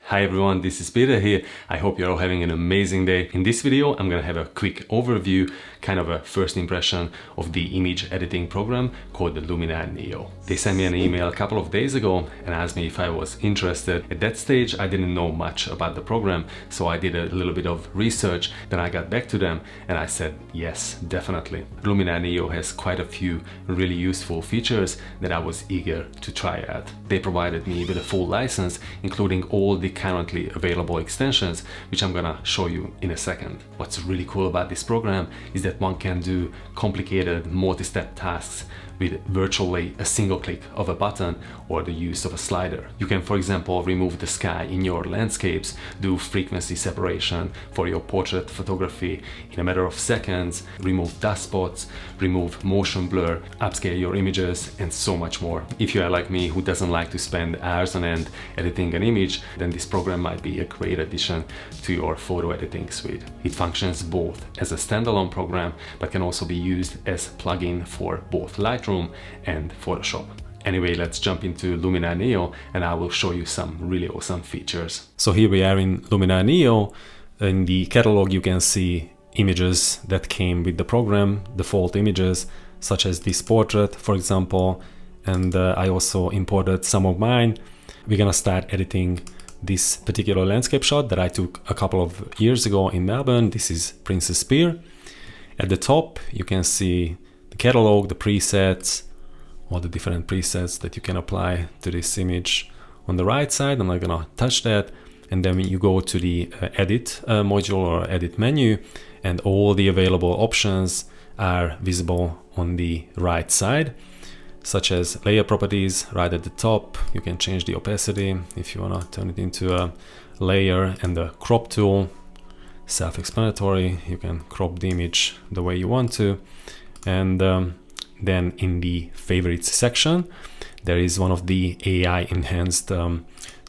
Hi everyone, this is Peter here. I hope you're all having an amazing day. In this video, I'm gonna have a quick overview, kind of a first impression of the image editing program called the LUMINAR NEO. They sent me an email a couple of days ago and asked me if I was interested. At that stage, I didn't know much about the program, so I did a little bit of research. Then I got back to them and I said, yes, definitely. LUMINAR NEO has quite a few really useful features that I was eager to try out. They provided me with a full license, including all the currently available extensions, which I'm gonna show you in a second. What's really cool about this program is that one can do complicated multi-step tasks with virtually a single click of a button or the use of a slider. You can, for example, remove the sky in your landscapes, do frequency separation for your portrait photography in a matter of seconds, remove dust spots, remove motion blur, upscale your images, and so much more. If you are like me, who doesn't like to spend hours on end editing an image, then this program might be a great addition to your photo editing suite. It functions both as a standalone program, but can also be used as a plugin for both Lightroom and Photoshop. Anyway, let's jump into LUMINAR NEO and I will show you some really awesome features. So here we are in LUMINAR NEO. In the catalog you can see images that came with the program, default images such as this portrait, for example, and I also imported some of mine. We're gonna start editing this particular landscape shot that I took a couple of years ago in Melbourne. This is Princess Pier. At the top you can see the catalog, the presets, all the different presets that you can apply to this image. On the right side, I'm not gonna touch that. And then you go to the edit module or edit menu, and all the available options are visible on the right side, such as layer properties right at the top. You can change the opacity if you wanna turn it into a layer, and the crop tool, self-explanatory. You can crop the image the way you want to. And then in the favorites section, there is one of the AI enhanced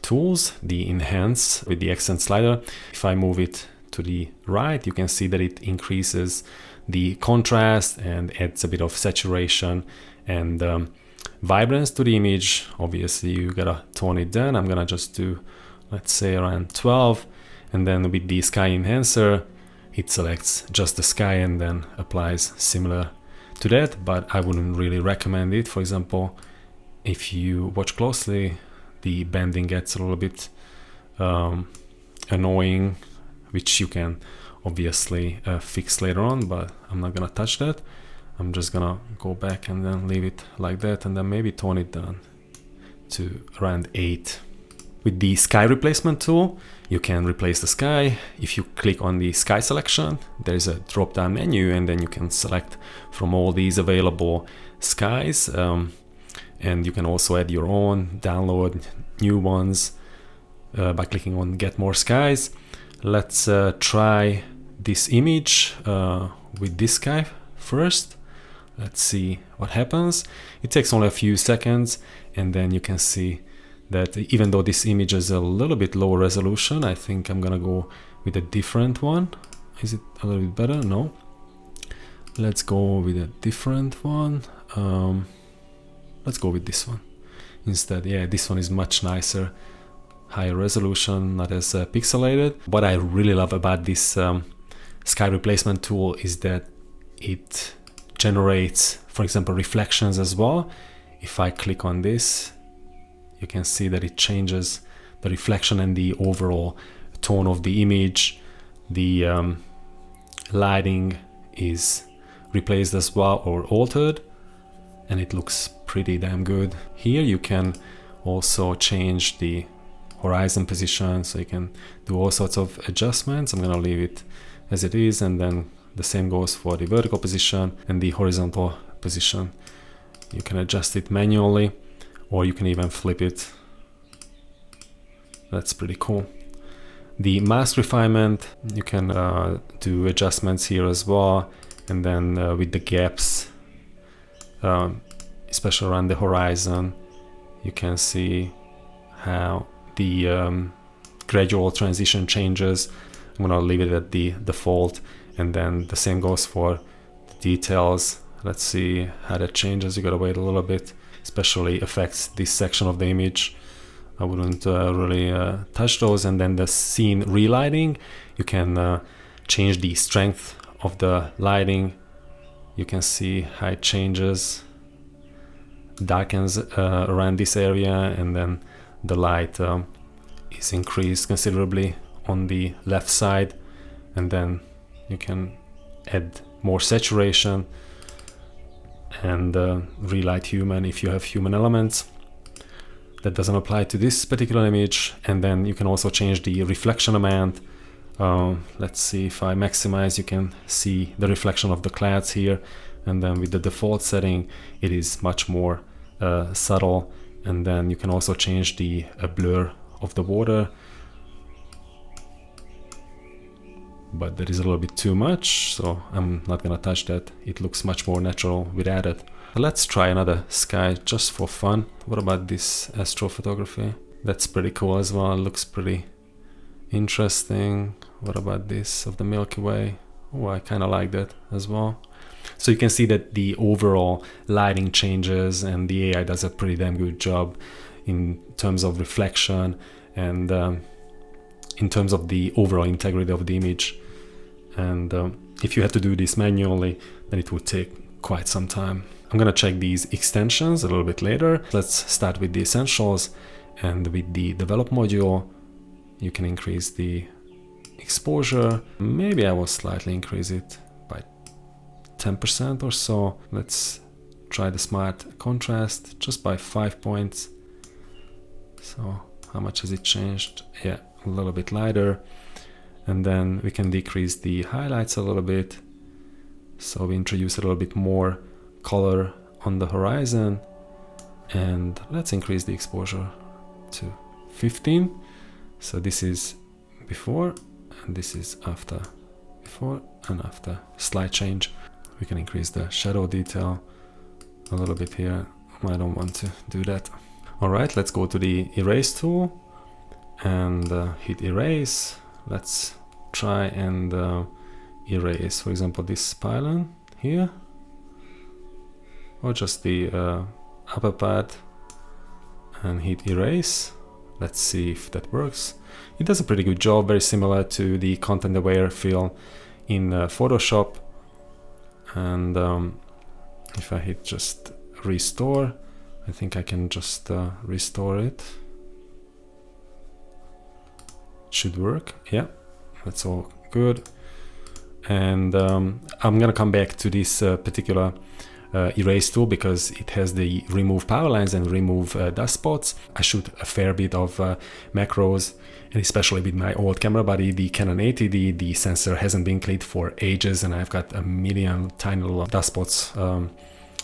tools, the enhance with the accent slider. If I move it to the right, you can see that it increases the contrast and adds a bit of saturation and vibrance to the image. Obviously you gotta tone it down. I'm gonna just do, let's say, around 12, and then with the sky enhancer it selects just the sky and then applies similar to that, but I wouldn't really recommend it. For example, if you watch closely, the bending gets a little bit annoying, which you can obviously fix later on, but I'm not gonna touch that. I'm just gonna go back and then leave it like that, and then maybe tone it down to around 8. With the sky replacement tool, you can replace the sky. If you click on the sky selection, there is a drop-down menu, and then you can select from all these available skies. And you can also add your own, download new ones by clicking on Get More Skies. Let's try this image with this sky first. Let's see what happens. It takes only a few seconds, and then you can see that even though this image is a little bit lower resolution, I think I'm gonna go with a different one. Is it a little bit better? No. Let's go with a different one. Let's go with this one instead. Yeah, this one is much nicer, higher resolution, not as pixelated. What I really love about this sky replacement tool is that it generates, for example, reflections as well. If I click on this, you can see that it changes the reflection and the overall tone of the image. The lighting is replaced as well or altered, and it looks pretty damn good. Here you can also change the horizon position, so you can do all sorts of adjustments. I'm gonna leave it as it is, and then the same goes for the vertical position and the horizontal position. You can adjust it manually, or you can even flip it. That's pretty cool. The mask refinement, you can do adjustments here as well, and then with the gaps, especially around the horizon, you can see how the gradual transition changes. I'm gonna leave it at the default, and then the same goes for the details. Let's see how that changes. You gotta wait a little bit, especially affects this section of the image. I wouldn't really touch those. And then the scene relighting, you can change the strength of the lighting. You can see how it changes, darkens around this area, and then the light is increased considerably on the left side. And then you can add more saturation and relight human if you have human elements. That doesn't apply to this particular image. And then you can also change the reflection amount. Let's see, if I maximize, you can see the reflection of the clouds here. And then with the default setting, it is much more subtle. And then you can also change the blur of the water, but that is a little bit too much, so I'm not gonna touch that. It looks much more natural without it. Let's try another sky just for fun. What about this astrophotography? That's pretty cool as well. It looks pretty interesting. What about this of the Milky Way? Oh, I kind of like that as well. So you can see that the overall lighting changes, and the AI does a pretty damn good job in terms of reflection and in terms of the overall integrity of the image. And if you had to do this manually, then it would take quite some time. I'm gonna check these extensions a little bit later. Let's start with the essentials, and with the develop module, you can increase the exposure. Maybe I will slightly increase it by 10% or so. Let's try the smart contrast just by 5 points. So how much has it changed? Yeah, a little bit lighter. And then we can decrease the highlights a little bit. So we introduce a little bit more color on the horizon. And let's increase the exposure to 15. So this is before, and this is after. Before and after. Slight change. We can increase the shadow detail a little bit here. I don't want to do that. Alright, let's go to the erase tool and hit erase. Let's try and erase, for example, this pylon here, or just the upper part, and hit erase. Let's see if that works. It does a pretty good job, very similar to the content aware fill in Photoshop. And if I hit just restore, I think I can just restore it. Should work. Yeah, that's all good. And I'm gonna come back to this particular erase tool because it has the remove power lines and remove dust spots. I shoot a fair bit of macros, and especially with my old camera body, the Canon 80D, the sensor hasn't been cleaned for ages, and I've got a million tiny little dust spots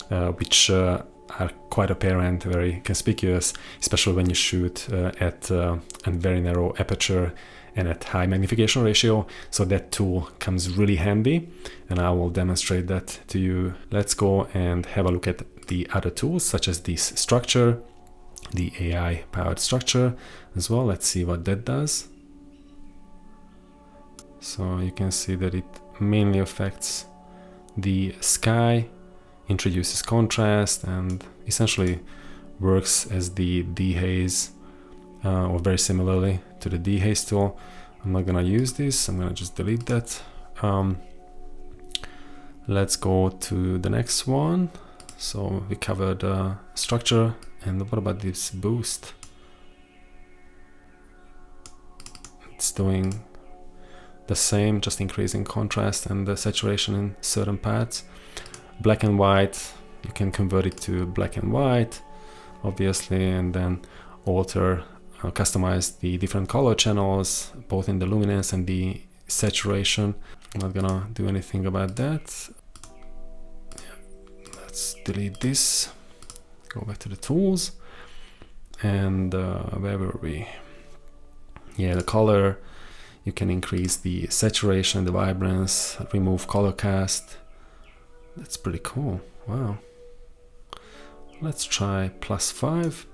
which are quite apparent, very conspicuous, especially when you shoot at a very narrow aperture and at high magnification ratio. So that tool comes really handy, and I will demonstrate that to you. Let's go and have a look at the other tools, such as this structure, the AI powered structure as well. Let's see what that does. So you can see that it mainly affects the sky, introduces contrast, and essentially works as the dehaze, or very similarly to the dehaze tool. I'm not gonna use this, I'm gonna just delete that. Let's go to the next one. So we covered structure, and what about this boost? It's doing the same, just increasing contrast and the saturation in certain parts. Black and white, you can convert it to black and white, obviously, and then alter, customize the different color channels, both in the luminance and the saturation. I'm not gonna do anything about that. Yeah. Let's delete this, go back to the tools, and where were we? Yeah, the color, you can increase the saturation, the vibrance, remove color cast. That's pretty cool. Wow. Let's try +5.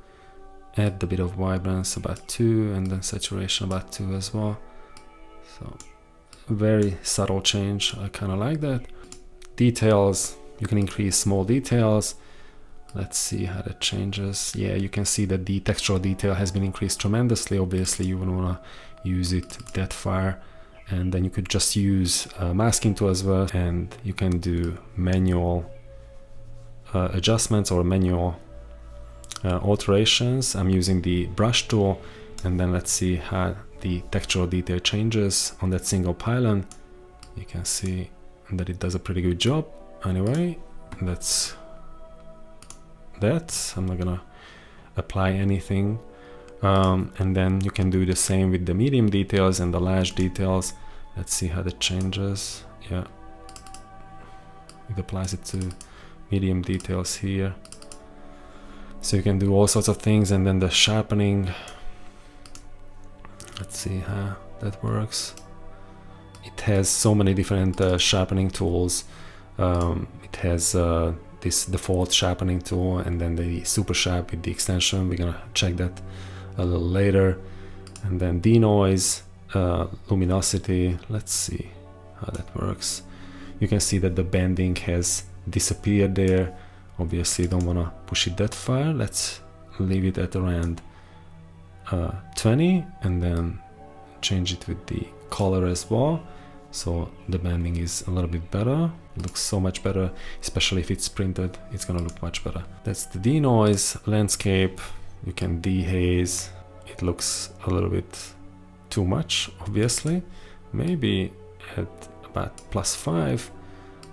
Add a bit of vibrance, about 2, and then saturation about 2 as well. So very subtle change. I kind of like that. Details, you can increase small details. Let's see how that changes. Yeah, you can see that the textural detail has been increased tremendously. Obviously you wouldn't want to use it that far, and then you could just use a masking tool as well, and you can do manual adjustments or manual alterations. I'm using the brush tool, and then let's see how the textural detail changes on that single pylon. You can see that it does a pretty good job. Anyway, that's that. I'm not gonna apply anything, and then you can do the same with the medium details and the large details. Let's see how that changes. Yeah, it applies it to medium details here, so you can do all sorts of things. And then the sharpening, let's see how that works. It has so many different sharpening tools. It has this default sharpening tool, and then the SuperSharp with the extension. We're gonna check that a little later. And then denoise, luminosity. Let's see how that works. You can see that the bending has disappeared there. Obviously, don't want to push it that far. Let's leave it at around 20, and then change it with the color as well. So the bending is a little bit better. It looks so much better, especially if it's printed. It's gonna look much better. That's the denoise. Landscape, you can dehaze. It looks a little bit too much, obviously. Maybe at about +5.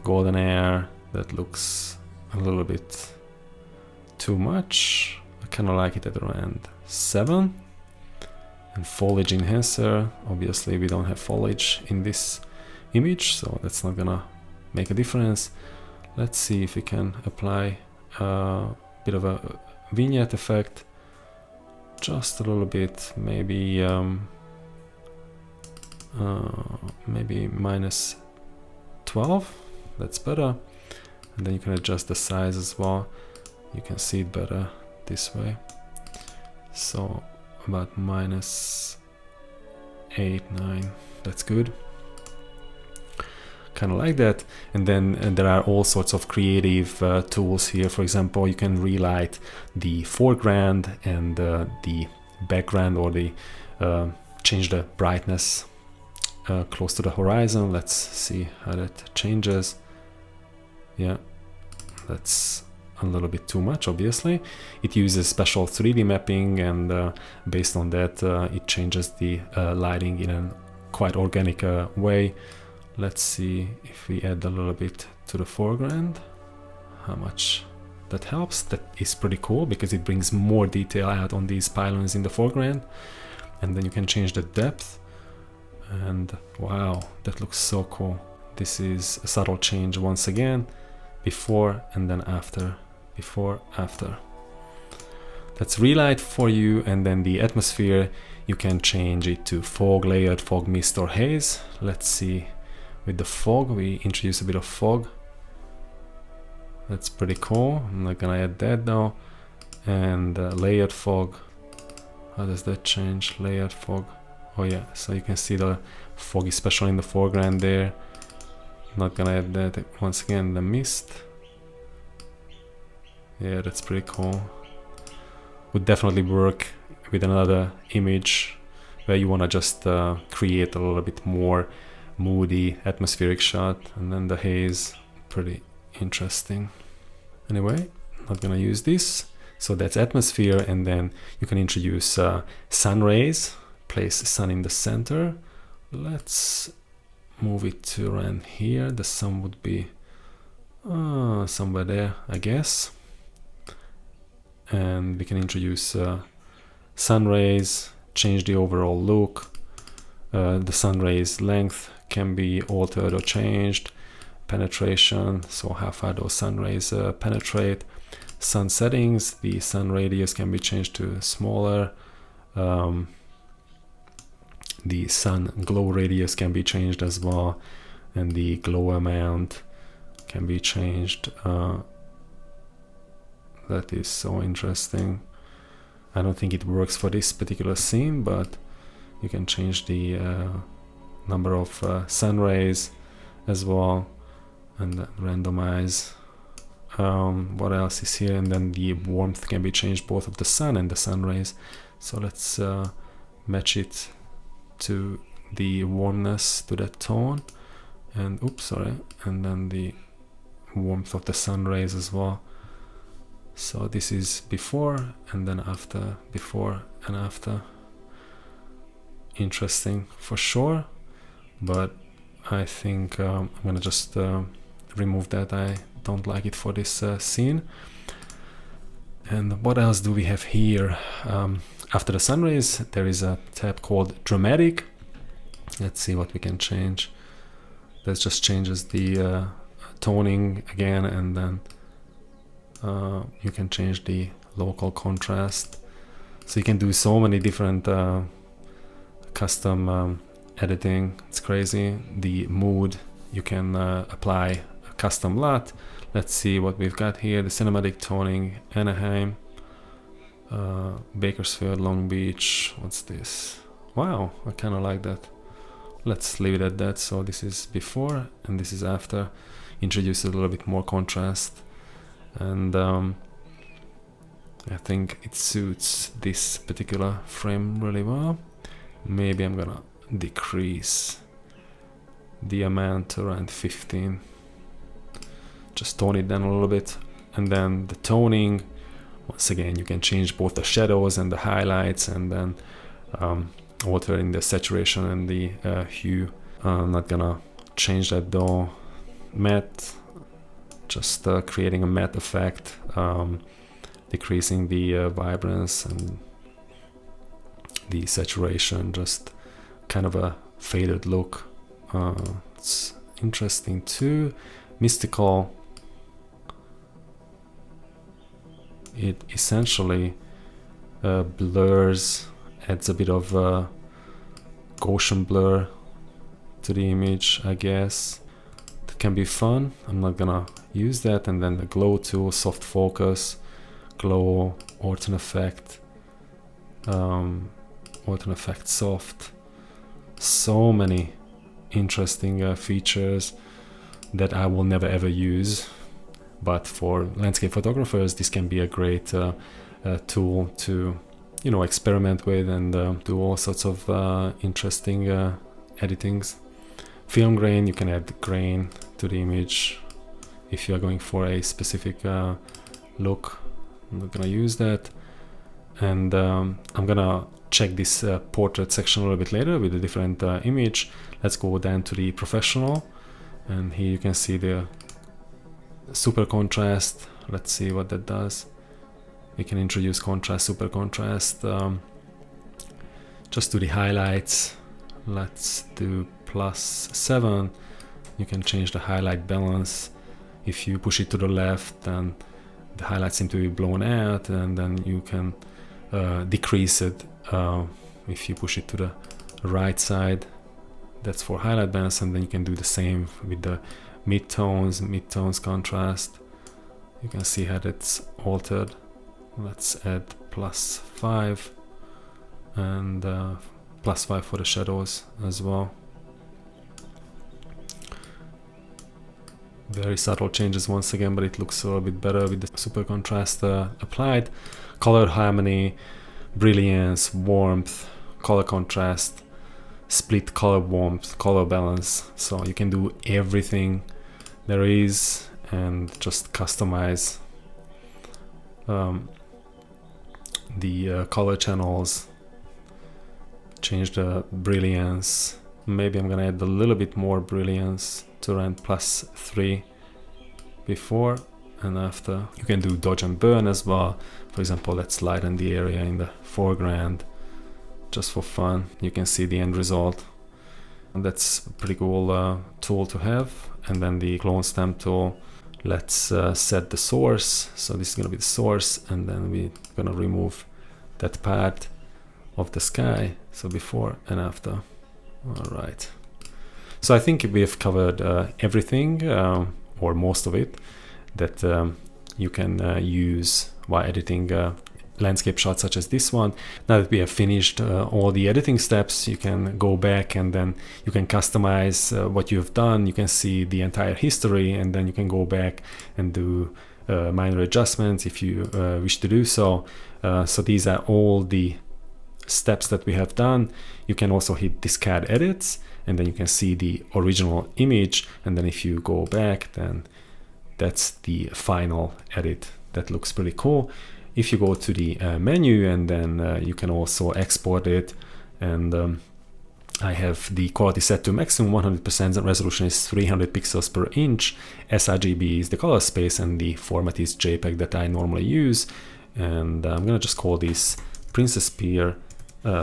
Golden air, that looks a little bit too much. I kind of like it at around 7. And foliage enhancer, obviously we don't have foliage in this image, so that's not gonna make a difference. Let's see if we can apply a bit of a vignette effect, just a little bit, maybe maybe -12. That's better. And then you can adjust the size as well. You can see it better this way. So about -8, 9. That's good. Kind of like that. And then there are all sorts of creative tools here. For example, you can relight the foreground and the background, or the change the brightness close to the horizon. Let's see how that changes. Yeah, that's a little bit too much, obviously. It uses special 3D mapping, and based on that it changes the lighting in a quite organic way. Let's see if we add a little bit to the foreground, how much that helps. That is pretty cool because it brings more detail out on these pylons in the foreground. And then you can change the depth, and wow, that looks so cool. This is a subtle change once again, before and then after, before, after. That's relight for you. And then the atmosphere, you can change it to fog, layered, fog, mist, or haze. Let's see, with the fog, we introduce a bit of fog. That's pretty cool. I'm not gonna add that though. And layered fog, how does that change? Layered fog, oh yeah, so you can see the fog, especially in the foreground there. Not gonna add that. Once again, the mist, yeah, that's pretty cool. Would definitely work with another image where you want to just create a little bit more moody atmospheric shot. And then the haze, pretty interesting. Anyway, not gonna use this. So that's atmosphere. And then you can introduce sun rays, place sun in the center. Let's move it to around here. The sun would be somewhere there, I guess. And we can introduce sun rays, change the overall look. The sun rays length can be altered or changed. Penetration, so how far those sun rays penetrate. Sun settings, the sun radius can be changed to smaller. The sun glow radius can be changed as well, and the glow amount can be changed. That is so interesting. I don't think it works for this particular scene, but you can change the number of sun rays as well, and randomize What else is here? And then the warmth can be changed, both of the sun and the sun rays. So let's match it to the warmness, to that tone, and oops, sorry, and then the warmth of the sun rays as well. So this is before and then after, before and after. Interesting for sure, but I think I'm gonna just remove that. I don't like it for this scene. And what else do we have here? After the sun rays, there is a tab called Dramatic. Let's see what we can change. That just changes the toning again, and then you can change the local contrast. So you can do so many different custom editing. It's crazy. The mood, you can apply a custom LUT. Let's see what we've got here. The cinematic toning, Anaheim, Bakersfield, Long Beach. What's this? Wow, I kind of like that. Let's leave it at that. So this is before and this is after. Introduce a little bit more contrast, and I think it suits this particular frame really well. Maybe I'm gonna decrease the amount to around 15. Just tone it down a little bit. And then the toning, once again, you can change both the shadows and the highlights, and then alter in the saturation and the hue. I'm not gonna change that though. Matte, just creating a matte effect, decreasing the vibrance and the saturation, just kind of a faded look. It's interesting too. Mystical, it essentially blurs, adds a bit of Gaussian blur to the image, I guess. That can be fun. I'm not gonna use that. And then the glow tool, soft focus, glow, orton effect, soft. So many interesting features that I will never ever use, but for landscape photographers this can be a great tool to, you know, experiment with and do all sorts of interesting editings. Film grain, you can add grain to the image if you are going for a specific look. I'm not gonna use that, and I'm gonna check this portrait section a little bit later with a different image. Let's go down to the professional, and here you can see the super contrast. Let's see what that does. We can introduce contrast, super contrast. Just do the highlights. Let's do +7. You can change the highlight balance. If you push it to the left, then the highlights seem to be blown out, and then you can decrease it if you push it to the right side. That's for highlight balance, and then you can do the same with the midtones contrast. You can see how that's altered. Let's add +5 and +5 for the shadows as well. Very subtle changes once again, but it looks a little bit better with the super contrast applied. Color harmony, brilliance, warmth, color contrast, split color warmth, color balance. So you can do everything there is and just customize the color channels, change the brilliance. Maybe I'm gonna add a little bit more brilliance to around +3 before and after. You can do dodge and burn as well. For example, let's lighten the area in the foreground just for fun. You can see the end result, and that's a pretty cool tool to have. And then the clone stamp tool. Let's set the source. So this is gonna be the source, and then we're gonna remove that part of the sky. So before and after. All right. So I think we have covered everything, or most of it, that you can use while editing landscape shots such as this one. Now that we have finished all the editing steps, you can go back and then you can customize what you have done. You can see the entire history, and then you can go back and do minor adjustments if you wish to do so. So these are all the steps that we have done. You can also hit discard edits, and then you can see the original image, and then if you go back, then that's the final edit. That looks pretty cool. If you go to the menu, and then you can also export it, and I have the quality set to maximum, 100%, resolution is 300 pixels per inch, sRGB is the color space, and the format is JPEG that I normally use. And I'm gonna just call this Princess Pear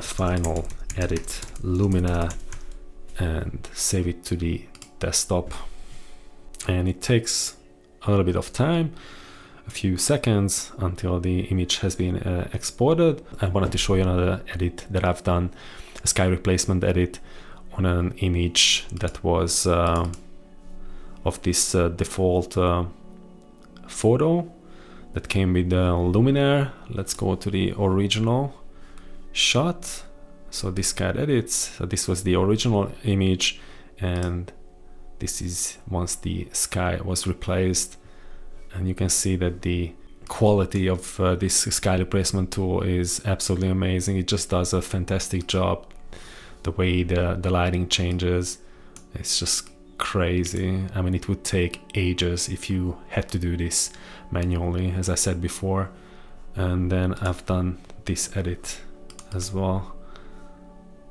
final edit Luminar and save it to the desktop. And it takes a little bit of time, a few seconds, until the image has been exported. I wanted to show you another edit that I've done, a sky replacement edit on an image that was of this default photo that came with the Luminar. Let's go to the original shot. So discard edits. So this was the original image, and this is once the sky was replaced. And you can see that the quality of this sky replacement tool is absolutely amazing. It just does a fantastic job. The way the lighting changes, it's just crazy. I mean, it would take ages if you had to do this manually, as I said before. And then I've done this edit as well.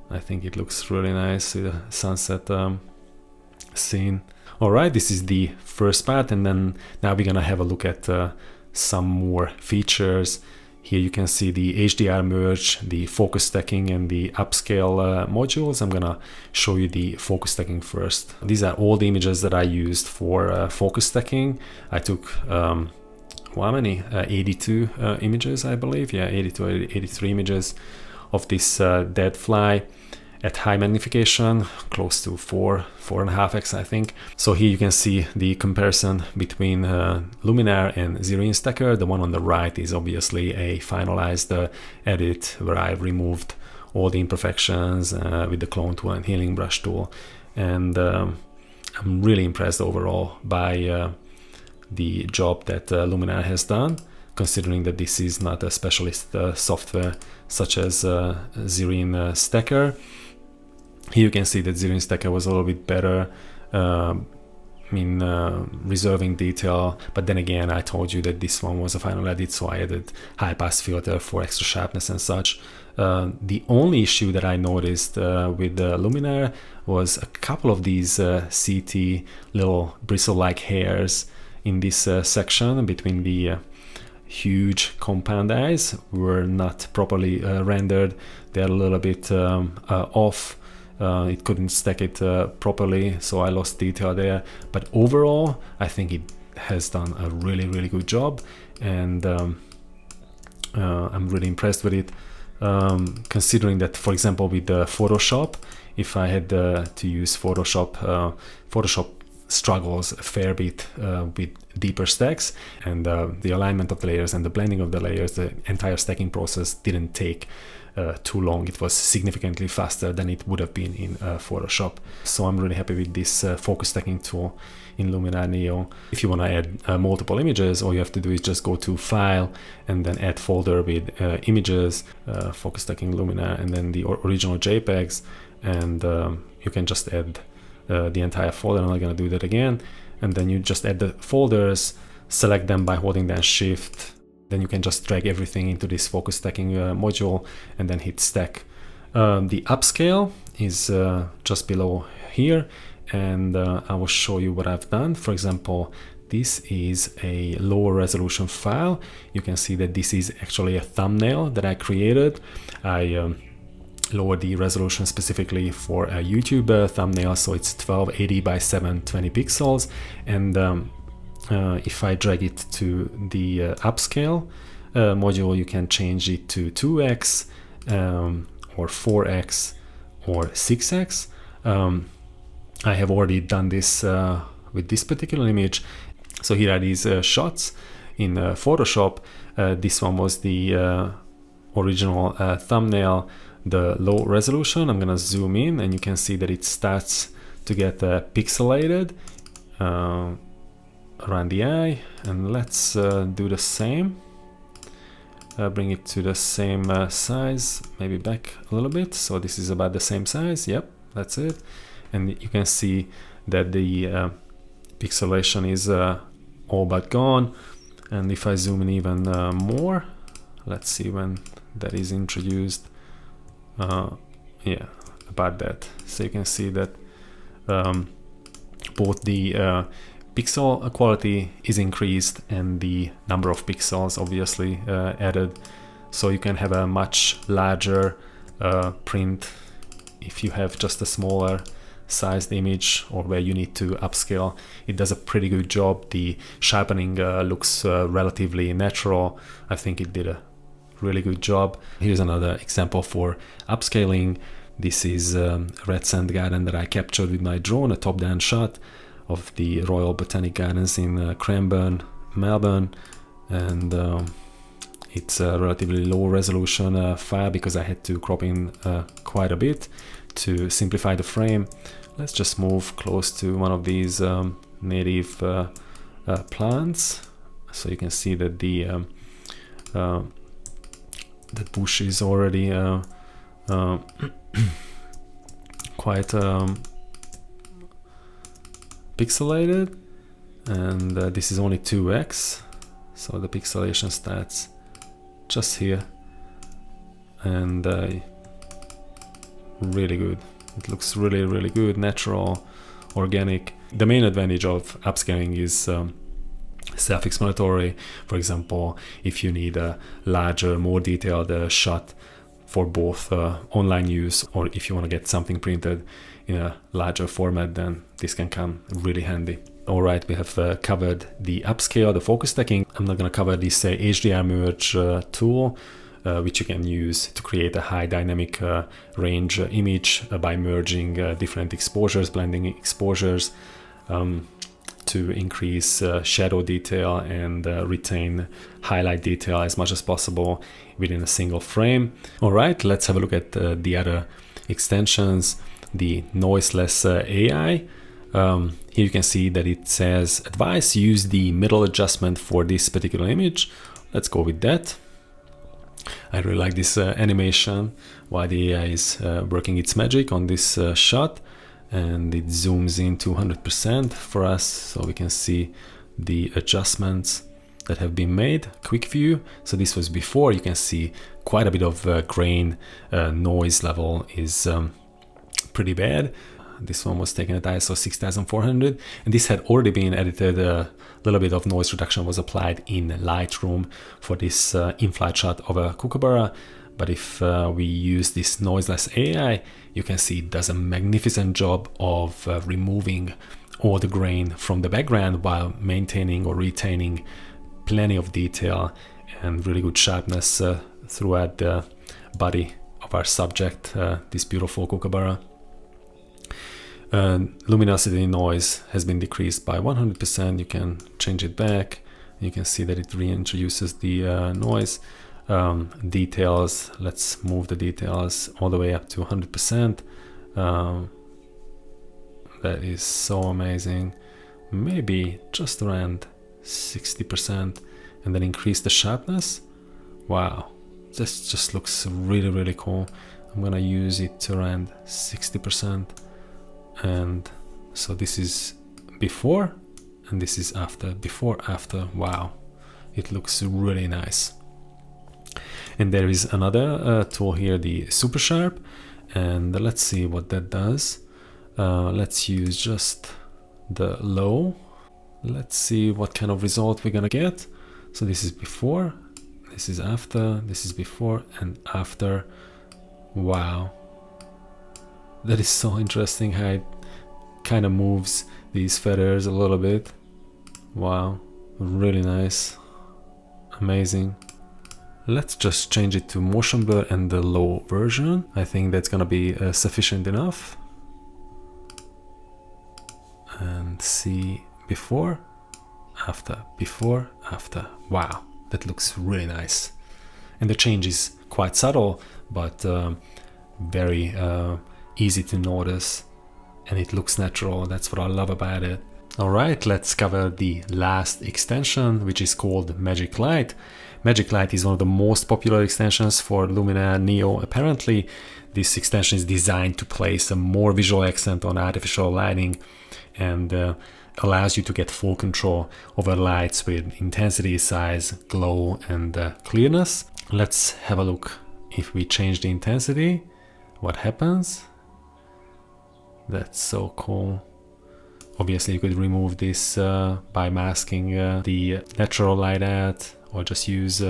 I think it looks really nice with the sunset scene. Alright, this is the first part, and then now we're gonna have a look at some more features. Here you can see the HDR merge, the focus stacking, and the upscale modules. I'm gonna show you the focus stacking first. These are all the images that I used for focus stacking. I took how many? 82 images, I believe. Yeah, 82, 83 images of this dead fly at high magnification, close to 4.5x, I think. So here you can see the comparison between Luminar and Zero Stacker. The one on the right is obviously a finalized edit where I've removed all the imperfections with the clone tool and healing brush tool. And I'm really impressed overall by the job that Luminar has done, considering that this is not a specialist software such as Zero Stacker. Here you can see that Zero Stacker was a little bit better in reserving detail, but then again I told you that this one was a final edit, so I added high pass filter for extra sharpness and such. The only issue that I noticed with Luminar was a couple of these CT little bristle-like hairs in this section between the huge compound eyes were not properly rendered. They're a little bit off. It couldn't stack it properly, so I lost detail there. But overall, I think it has done a really, really good job, and I'm really impressed with it. Considering that, for example, with Photoshop, if I had to use Photoshop, Photoshop struggles a fair bit with deeper stacks, and the alignment of the layers and the blending of the layers, the entire stacking process didn't take too long. It was significantly faster than it would have been in Photoshop. So I'm really happy with this focus stacking tool in Luminar Neo. If you want to add multiple images, all you have to do is just go to File and then Add Folder with Images, Focus Stacking Luminar, and then the original JPEGs, and you can just add the entire folder. I'm not going to do that again. And then you just add the folders, select them by holding down Shift. Then you can just drag everything into this focus stacking module and then hit stack. The upscale is just below here, and I will show you what I've done. For example, this is a lower resolution file. You can see that this is actually a thumbnail that I created. I lowered the resolution specifically for a YouTube thumbnail, so it's 1280 by 720 pixels, and if I drag it to the upscale module, you can change it to 2x or 4x or 6x. I have already done this with this particular image. So here are these shots in Photoshop. This one was the original thumbnail, the low resolution. I'm gonna zoom in and you can see that it starts to get pixelated around the eye, and let's do the same. Bring it to the same size, maybe back a little bit, so this is about the same size. Yep, that's it. And you can see that the pixelation is all but gone. And if I zoom in even more, let's see when that is introduced. Yeah, about that. So you can see that both the pixel quality is increased and the number of pixels obviously added, so you can have a much larger print if you have just a smaller sized image or where you need to upscale. It does a pretty good job. The sharpening looks relatively natural. I think it did a really good job. Here's another example for upscaling. This is a red sand garden that I captured with my drone, a top-down shot of the Royal Botanic Gardens in Cranbourne, Melbourne, and it's a relatively low resolution file because I had to crop in quite a bit to simplify the frame. Let's just move close to one of these native plants, so you can see that the bush is already quite pixelated, and this is only 2x, so the pixelation starts just here, and really good. It looks really good, natural, organic. The main advantage of upscaling is self-explanatory. For example, if you need a larger, more detailed shot for both online use, or if you want to get something printed in a larger format, then this can come really handy. All right, we have covered the upscale, the focus stacking. I'm not going to cover this HDR merge tool, which you can use to create a high dynamic range image by merging different exposures, blending exposures to increase shadow detail and retain highlight detail as much as possible within a single frame. All right, let's have a look at the other extensions, the Noiseless Ai. Here you can see that it says advice, use the middle adjustment for this particular image. Let's go with that. I really like this animation while the AI is working its magic on this shot, and it zooms in to 100% for us, so we can see the adjustments that have been made. Quick view. So this was before. You can see quite a bit of grain. Noise level is pretty bad. This one was taken at ISO 6400, and this had already been edited. A little bit of noise reduction was applied in Lightroom for this in-flight shot of a kookaburra. But if we use this Noiseless Ai, you can see it does a magnificent job of removing all the grain from the background while maintaining or retaining plenty of detail and really good sharpness throughout the body of our subject, this beautiful kookaburra. Luminosity noise has been decreased by 100%. You can change it back. You can see that it reintroduces the noise. Details, let's move the details all the way up to 100%. That is so amazing. Maybe just around 60%, and then increase the sharpness. Wow, this just looks really cool. I'm gonna use it to around 60%. And so this is before and this is after. Before, after. Wow, it looks really nice. And there is another tool here, the SuperSharp, and let's see what that does. Let's use just the low. Let's see what kind of result we're gonna get. So this is before, this is after, this is before and after. Wow, that is so interesting how it kind of moves these feathers a little bit. Wow, really nice, amazing. Let's just change it to motion blur and the low version. I think that's gonna be sufficient enough. And see before, after, before, after. Wow, that looks really nice. And the change is quite subtle, but very easy to notice, and it looks natural. That's what I love about it. Alright, let's cover the last extension, which is called Magic Light. Magic Light is one of the most popular extensions for LUMINAR NEO. Apparently, this extension is designed to place a more visual accent on artificial lighting and allows you to get full control over lights with intensity, size, glow, and clearness. Let's have a look. If we change the intensity, what happens? That's so cool. Obviously, you could remove this by masking the natural light add, or just use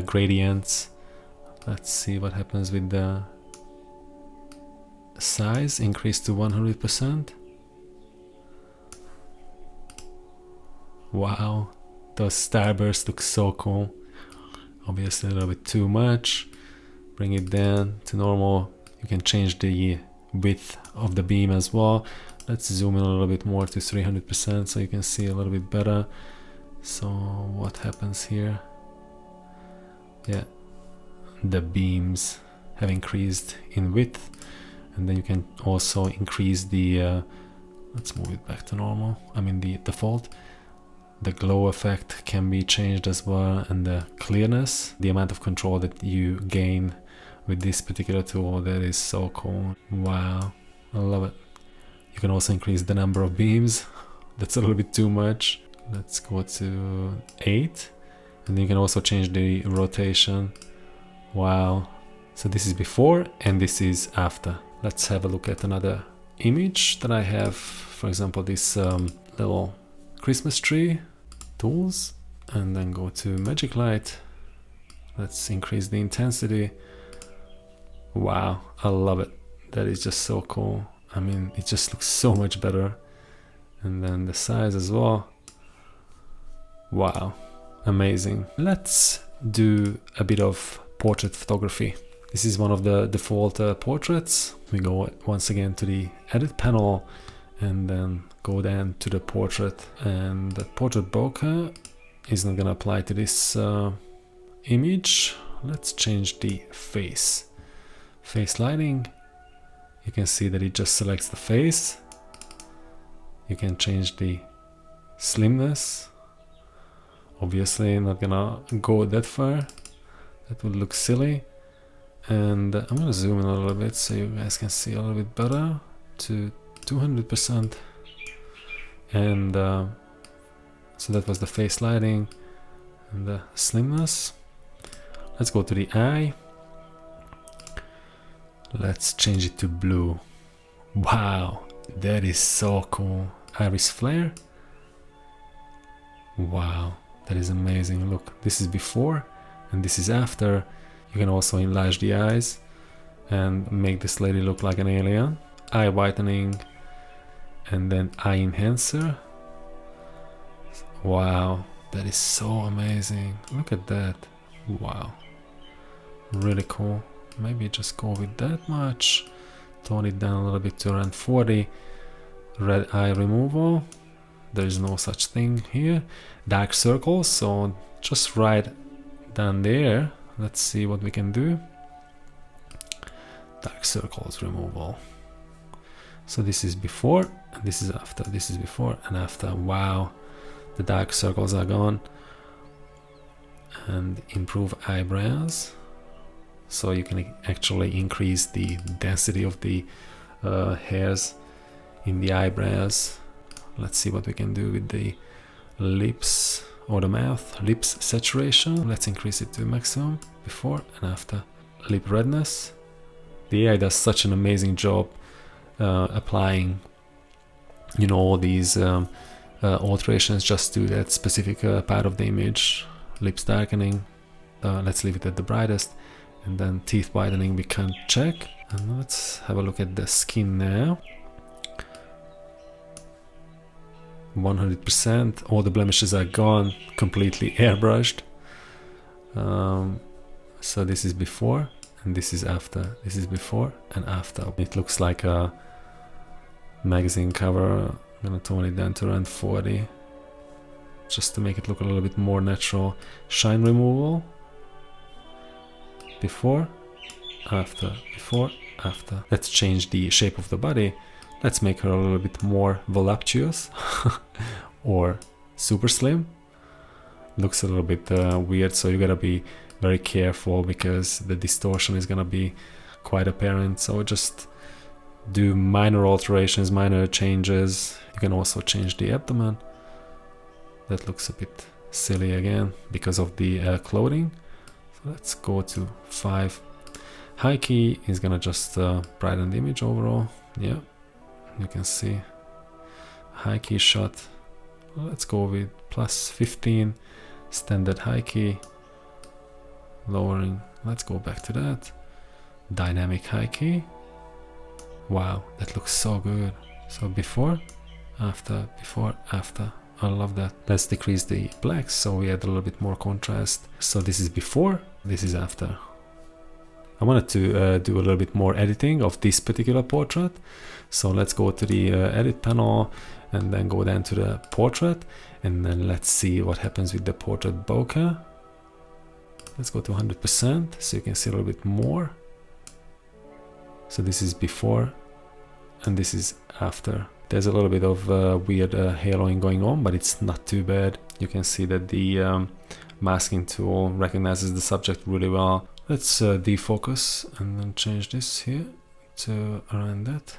gradients. Let's see what happens with the size. Increase to 100%. Wow, those starbursts look so cool. Obviously a little bit too much. Bring it down to normal. You can change the width of the beam as well. Let's zoom in a little bit more to 300% so you can see a little bit better. So what happens here? Yeah, the beams have increased in width, and then you can also increase the let's move it back to normal, I mean the default. The glow effect can be changed as well, and the clearness, the amount of control that you gain with this particular tool, that is so cool. Wow, I love it. You can also increase the number of beams. That's a little bit too much. Let's go to 8, and then you can also change the rotation. Wow. So this is before and this is after. Let's have a look at another image that I have. For example, this little Christmas tree tools, and then go to Magic Light. Let's increase the intensity. Wow, I love it. That is just so cool. I mean, it just looks so much better. And then the size as well. Wow, amazing. Let's do a bit of portrait photography. This is one of the default portraits. We go once again to the edit panel and then go down to the portrait, and the portrait bokeh is not gonna apply to this image. Let's change the face lighting. You can see that it just selects the face. You can change the slimness. Obviously not gonna go that far, that would look silly. And I'm gonna zoom in a little bit so you guys can see a little bit better, to 200%. And so that was the face lighting and the slimness. Let's go to the eye. Let's change it to blue. Wow, that is so cool. Iris flare. Wow, that is amazing. Look, this is before and this is after. You can also enlarge the eyes and make this lady look like an alien. Eye whitening, and then eye enhancer. Wow, that is so amazing. Look at that. Wow, really cool. Maybe just go with that much. Tone it down a little bit to around 40. Red eye removal. There is no such thing here. Dark circles, so just right down there. Let's see what we can do. Dark circles removal. So this is before and this is after. This is before and after. Wow, the dark circles are gone. And improve eyebrows. So you can actually increase the density of the hairs in the eyebrows. Let's see what we can do with the lips or the mouth. Lips saturation, let's increase it to maximum. Before and after. Lip redness. The AI does such an amazing job applying, you know, all these alterations just to that specific part of the image. Lips darkening, let's leave it at the brightest. And then teeth whitening we can check. And let's have a look at the skin now. 100%, all the blemishes are gone, completely airbrushed. So this is before and this is after. This is before and after. It looks like a magazine cover. I'm gonna tone it down to around 40 just to make it look a little bit more natural. Shine removal. Before, after, before, after. Let's change the shape of the body Let's make her a little bit more voluptuous or super slim. Looks a little bit weird, so you gotta be very careful because the distortion is gonna be quite apparent. So just do minor alterations, minor changes. You can also change the abdomen. That looks a bit silly again because of the clothing. So let's go to 5. High key is gonna just brighten the image overall. Yeah, you can see high key shot. Let's go with plus 15. Standard high key. Lowering. Let's go back to that. Dynamic high key. Wow, that looks so good. So before, after, before, after. I love that. Let's decrease the blacks so we add a little bit more contrast. So this is before, this is after. I wanted to do a little bit more editing of this particular portrait. So let's go to the edit panel and then go down to the portrait, and then let's see what happens with the portrait bokeh. Let's go to 100% so you can see a little bit more. So this is before and this is after. There's a little bit of weird haloing going on, but it's not too bad. You can see that the masking tool recognizes the subject really well. Let's defocus and then change this here to around that.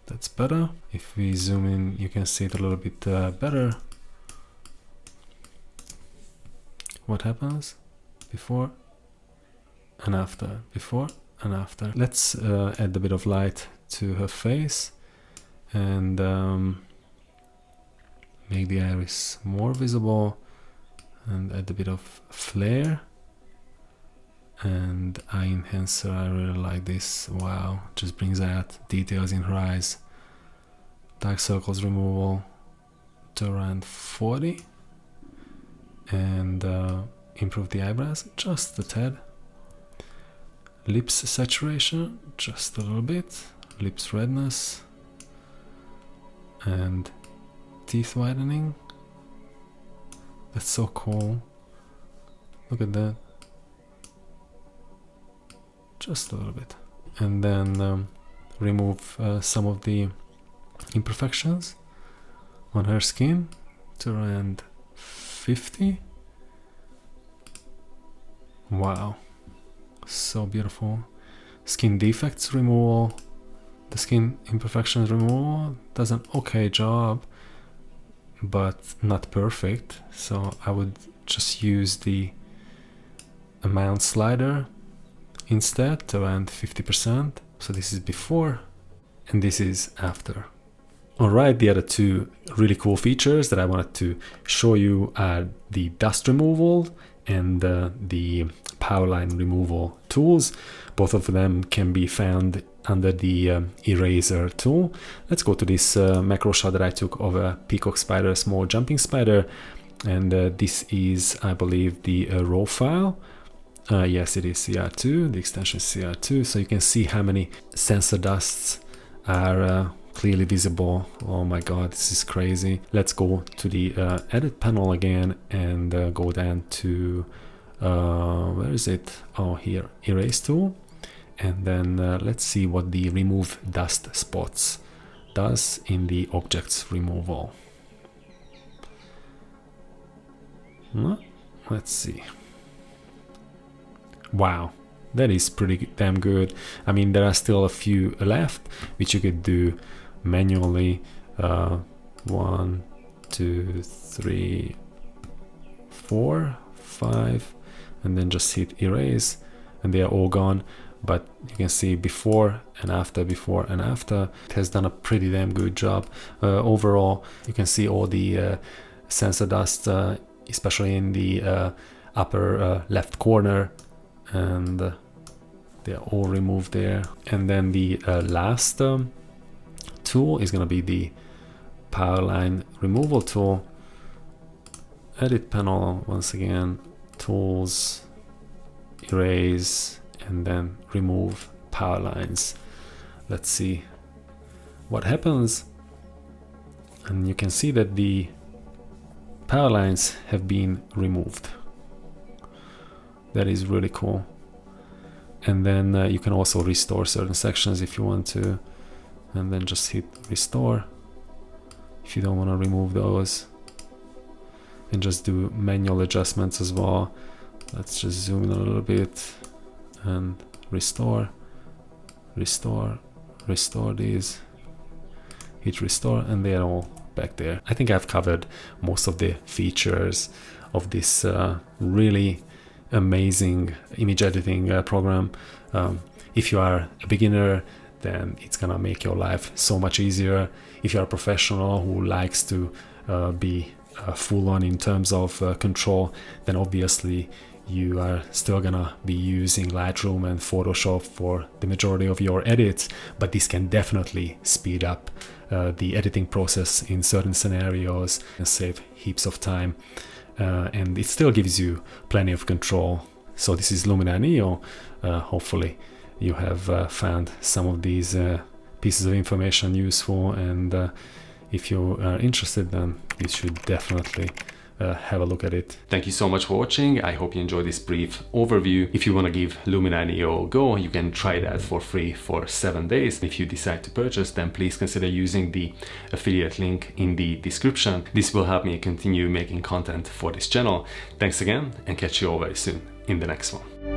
That's better. If we zoom in, you can see it a little bit better. What happens before and after, before and after. Let's add a bit of light to her face and make the iris more visible and add a bit of flare and eye enhancer. I really like this. Wow, just brings out details in her eyes. Dark circles removal to around 40 and improve the eyebrows just a tad. Lips saturation just a little bit. Lips redness and teeth whitening. That's so cool. Look at that. Just a little bit. And then remove some of the imperfections on her skin to around 50. Wow, so beautiful. Skin defects removal, the skin imperfections removal does an okay job, but not perfect. So I would just use the amount slider instead to around 50%. So this is before and this is after. Alright, the other two really cool features that I wanted to show you are the dust removal and the power line removal tools. Both of them can be found under the eraser tool. Let's go to this macro shot that I took of a peacock spider, a small jumping spider, and this is, I believe, the raw file. Yes, it is CR2, the extension is CR2, so you can see how many sensor dusts are clearly visible. Oh my god, this is crazy. Let's go to the edit panel again and go down to where is it? Oh, here, erase tool, and then let's see what the remove dust spots does in the objects removal. Let's see. Wow, that is pretty damn good. I mean, there are still a few left which you could do manually. 1, 2, 3, 4, 5, and then just hit erase and they are all gone. But you can see before and after, before and after. It has done a pretty damn good job. Overall, you can see all the sensor dust, especially in the upper left corner, and they are all removed there. And then the last tool is going to be the power line removal tool. Edit panel, once again, tools, erase, and then remove power lines. Let's see what happens. And you can see that the power lines have been removed. That is really cool. And then you can also restore certain sections if you want to, and then just hit restore if you don't want to remove those, and just do manual adjustments as well. Let's just zoom in a little bit and restore these, hit restore, and they're all back there. I think I've covered most of the features of this really amazing image editing program. If you are a beginner, then it's gonna make your life so much easier. If you're a professional who likes to be full on in terms of control, then obviously you are still gonna be using Lightroom and Photoshop for the majority of your edits, but this can definitely speed up the editing process in certain scenarios and save heaps of time, and it still gives you plenty of control. So this is LUMINAR NEO. Hopefully you have found some of these pieces of information useful, and if you are interested, then you should definitely have a look at it. Thank you so much for watching. I hope you enjoyed this brief overview. If you want to give LUMINAR NEO a go, you can try that for free for 7 days. If you decide to purchase, then please consider using the affiliate link in the description. This will help me continue making content for this channel. Thanks again, and catch you all very soon in the next one.